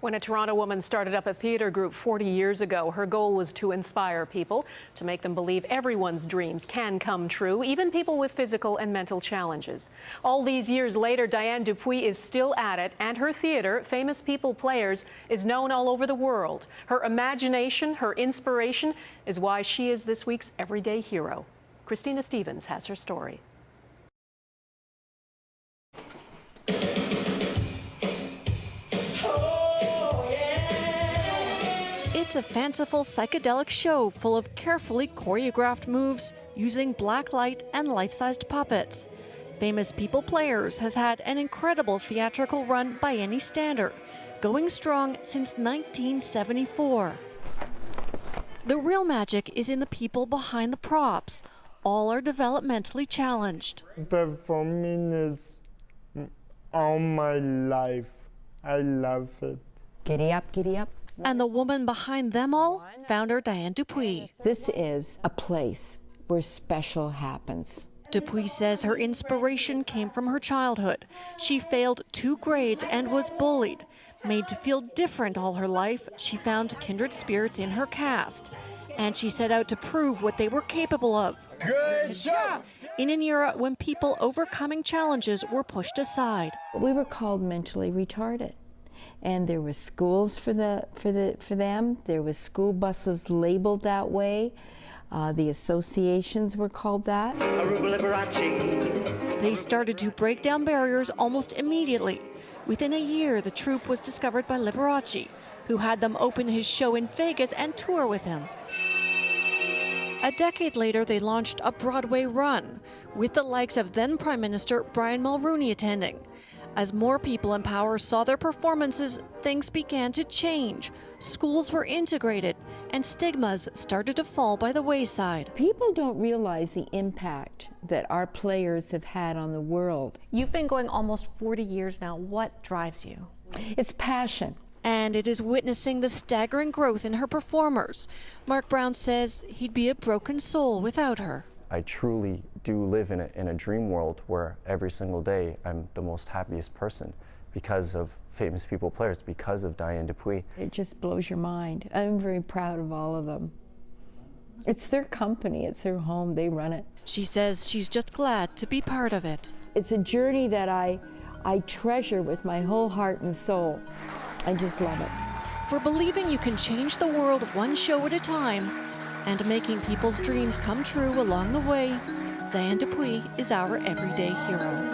When a Toronto woman started up a theater group 40 years ago, her goal was to inspire people, to make them believe everyone's dreams can come true, even people with physical and mental challenges. All these years later, Diane Dupuis is still at it, and her theater, Famous People Players, is known all over the world. Her imagination, her inspiration, is why she is this week's everyday hero. Christina Stevens has her story. It's a fanciful psychedelic show full of carefully choreographed moves using black light and life-sized puppets. Famous People Players has had an incredible theatrical run by any standard, going strong since 1974. The real magic is in the people behind the props. All are developmentally challenged. Performing is all my life. I love it. Giddy up, giddy up. And the woman behind them all, founder Diane Dupuis. This is a place where special happens. Dupuis says her inspiration came from her childhood. She failed 2 grades and was bullied. Made to feel different all her life, she found kindred spirits in her cast. And she set out to prove what they were capable of. Good job! In an era when people overcoming challenges were pushed aside. We were called mentally retarded. And there were schools for them. There was school buses labeled that way. The associations were called that. They started to break down barriers almost immediately. Within a year, the troupe was discovered by Liberace, who had them open his show in Vegas and tour with him. A decade later, they launched a Broadway run, with the likes of then Prime Minister Brian Mulroney attending. As more people in power saw their performances, things began to change. Schools were integrated, and stigmas started to fall by the wayside. People don't realize the impact that our players have had on the world. You've been going almost 40 years now. What drives you? It's passion. And it is witnessing the staggering growth in her performers. Mark Brown says he'd be a broken soul without her. I truly do live in a dream world where every single day I'm the most happiest person because of Famous People Players, because of Diane Dupuis. It just blows your mind. I'm very proud of all of them. It's their company, it's their home, they run it. She says she's just glad to be part of it. It's a journey that I treasure with my whole heart and soul. I just love it. For believing you can change the world one show at a time, and making people's dreams come true along the way, Diane Dupuis is our everyday hero.